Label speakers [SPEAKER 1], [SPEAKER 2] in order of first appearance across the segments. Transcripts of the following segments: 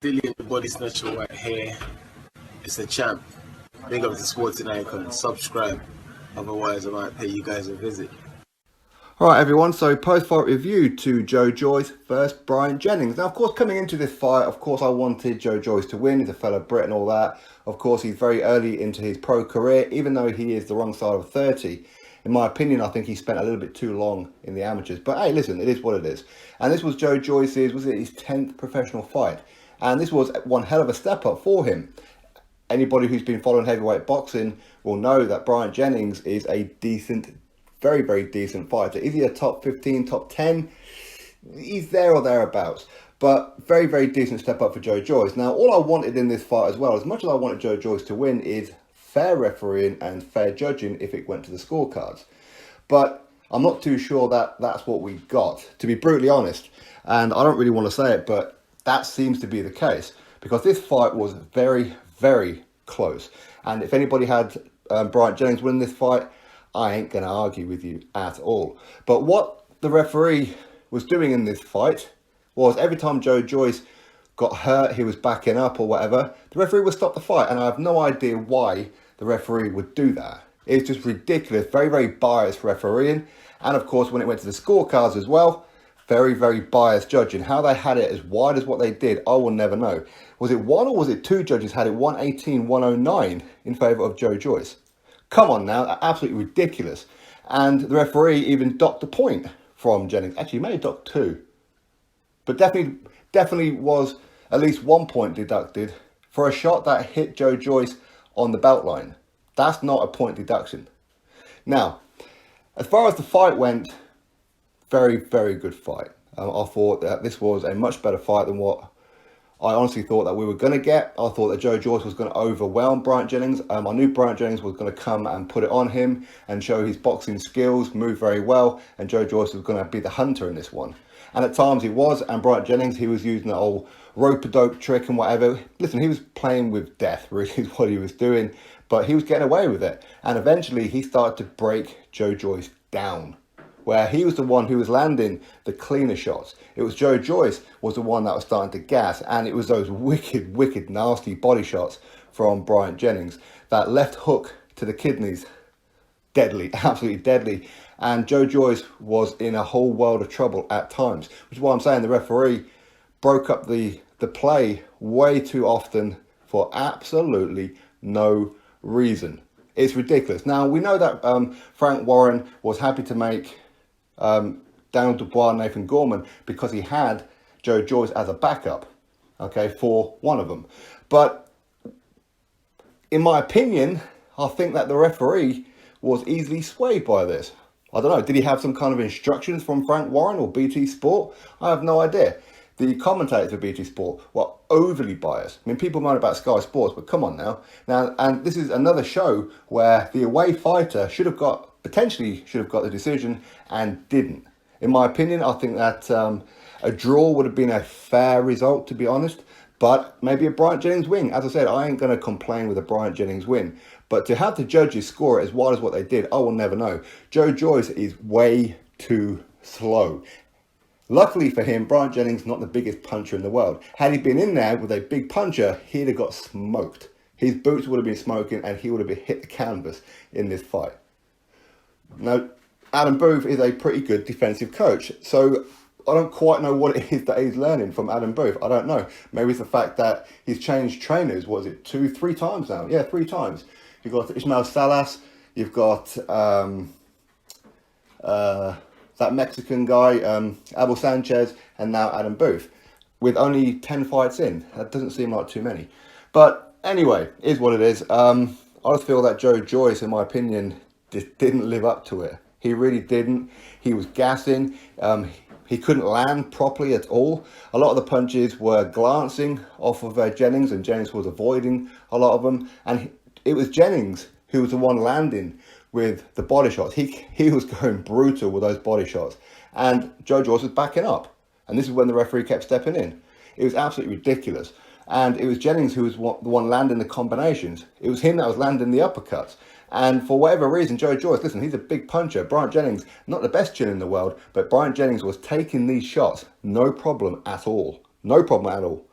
[SPEAKER 1] Dillian the body snatcher right here. It's a champ. Big up to Sporting Icon. Subscribe. Otherwise, I might pay you guys a visit.
[SPEAKER 2] Alright everyone, so post-fight review to Joe Joyce versus BRYANT Jennings. Now of course coming into this fight, of course I wanted Joe Joyce to win. He's a fellow Brit and all that. Of course he's very early into his pro career, even though he is the wrong side of 30. In my opinion, I think he spent a little bit too long in the amateurs. But hey, listen, it is what it is. And this was Joe Joyce's, was it his 10th professional fight? And this was one hell of a step up for him. Anybody who's been following heavyweight boxing will know that BRYANT Jennings is a decent, very, very decent fighter. Is he a top 15, top 10? He's there or thereabouts. But very, very decent step up for Joe Joyce. Now, all I wanted in this fight as well, as much as I wanted Joe Joyce to win, is fair refereeing and fair judging if it went to the scorecards. But I'm not too sure that that's what we got, to be brutally honest. And I don't really want to say it, but that seems to be the case. Because this fight was very, very close. And if anybody had BRYANT Jennings win this fight, I ain't going to argue with you at all. But what the referee was doing in this fight was every time Joe Joyce got hurt, he was backing up or whatever, the referee would stop the fight. And I have no idea why the referee would do that. It's just ridiculous. Very, very biased refereeing. And of course, when it went to the scorecards as well, very, very biased judging. How they had it as wide as what they did, I will never know. Was it one or was it two judges had it 118-109 in favour of Joe Joyce? Come on now, absolutely ridiculous. And the referee even docked a point from Jennings. Actually, he may have docked two. But definitely was at least 1 point deducted for a shot that hit Joe Joyce on the belt line. That's not a point deduction. Now, as far as the fight went, very, very good fight. I thought that this was a much better fight than what I honestly thought that we were going to get. I thought that Joe Joyce was going to overwhelm BRYANT Jennings. I knew BRYANT Jennings was going to come and put it on him and show his boxing skills, move very well, and Joe Joyce was going to be the hunter in this one. And at times he was, and BRYANT Jennings, he was using the old rope-a-dope trick and whatever. Listen, he was playing with death, really, is what he was doing, but he was getting away with it. And eventually he started to break Joe Joyce down, where he was the one who was landing the cleaner shots. It was Joe Joyce was the one that was starting to gas, and it was those wicked, wicked, nasty body shots from BRYANT Jennings. That left hook to the kidneys, deadly, absolutely deadly. And Joe Joyce was in a whole world of trouble at times, which is why I'm saying the referee broke up the play way too often for absolutely no reason. It's ridiculous. Now, we know that Frank Warren was happy to make Daniel Dubois, Nathan Gorman, because he had Joe Joyce as a backup, okay, for one of them. But in my opinion, I think that the referee was easily swayed by this. I don't know, did he have some kind of instructions from Frank Warren or BT Sport? I have no idea. The commentators for BT Sport were overly biased. I mean, people moan about Sky Sports, but come on now. And this is another show where the away fighter potentially should have got the decision and didn't. In my opinion, I think that a draw would have been a fair result, to be honest. But maybe a BRYANT Jennings win. As I said, I ain't going to complain with a BRYANT Jennings win. But to have the judges score it as wide as what they did, I will never know. Joe Joyce is way too slow. Luckily for him, BRYANT Jennings not the biggest puncher in the world. Had he been in there with a big puncher, he'd have got smoked. His boots would have been smoking and he would have hit the canvas in this fight. Now, Adam Booth is a pretty good defensive coach. So I don't quite know what it is that he's learning from Adam Booth. I don't know. Maybe it's the fact that he's changed trainers. What is it, 3 times now? Yeah, 3 times. You've got Ismael Salas. You've got that Mexican guy, Abel Sanchez, and now Adam Booth, with only 10 fights in. That doesn't seem like too many. But anyway, it is what it is. I just feel that Joe Joyce, in my opinion, just didn't live up to it. He really didn't. He was gassing. He couldn't land properly at all. A lot of the punches were glancing off of Jennings, and Jennings was avoiding a lot of them. And it was Jennings who was the one landing with the body shots. He was going brutal with those body shots. And Joe Joyce was backing up. And this is when the referee kept stepping in. It was absolutely ridiculous. And it was Jennings who was the one landing the combinations. It was him that was landing the uppercuts. And for whatever reason, Joe Joyce, listen, he's a big puncher. BRYANT Jennings, not the best chin in the world, but BRYANT Jennings was taking these shots, no problem at all. No problem at all.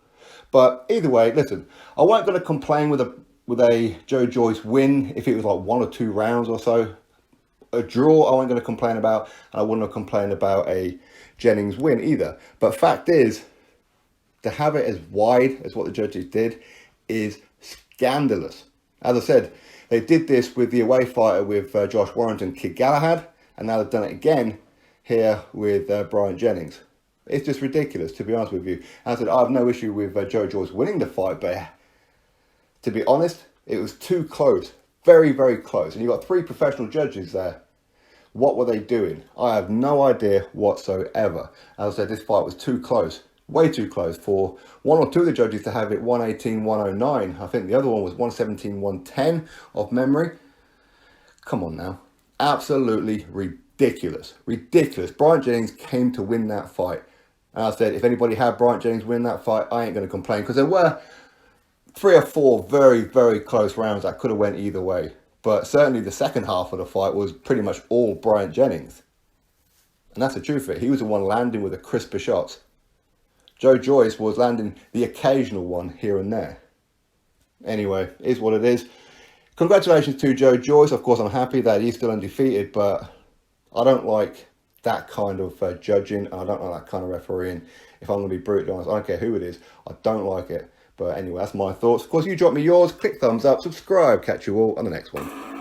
[SPEAKER 2] But either way, listen, I wasn't going to complain with a Joe Joyce win if it was like 1 or 2 rounds or so. A draw I wasn't going to complain about, and I wouldn't have complained about a Jennings win either. But fact is, to have it as wide as what the judges did is scandalous. As I said, they did this with the away fighter with Josh Warrington, Kid Galahad, and now they've done it again here with BRYANT Jennings. It's just ridiculous, to be honest with you. As I said, I have no issue with Joe Joyce winning the fight, but to be honest, it was too close. Very, very close. And you've got 3 professional judges there. What were they doing? I have no idea whatsoever. As I said, this fight was too close. Way too close for 1 or 2 of the judges to have it 118-109. I think the other one was 117-110 off memory. Come on now. Absolutely ridiculous. Ridiculous. BRYANT Jennings came to win that fight. And I said, if anybody had BRYANT Jennings win that fight, I ain't going to complain. Because there were 3 or 4 very, very close rounds that could have went either way. But certainly the second half of the fight was pretty much all BRYANT Jennings. And that's the truth of it. He was the one landing with the crisper shots. Joe Joyce was landing the occasional one here and there. Anyway, it is what it is. Congratulations to Joe Joyce. Of course, I'm happy that he's still undefeated, but I don't like that kind of judging, and I don't like that kind of refereeing. If I'm going to be brutally honest, I don't care who it is. I don't like it. But anyway, that's my thoughts. Of course, you drop me yours. Click thumbs up, subscribe. Catch you all on the next one.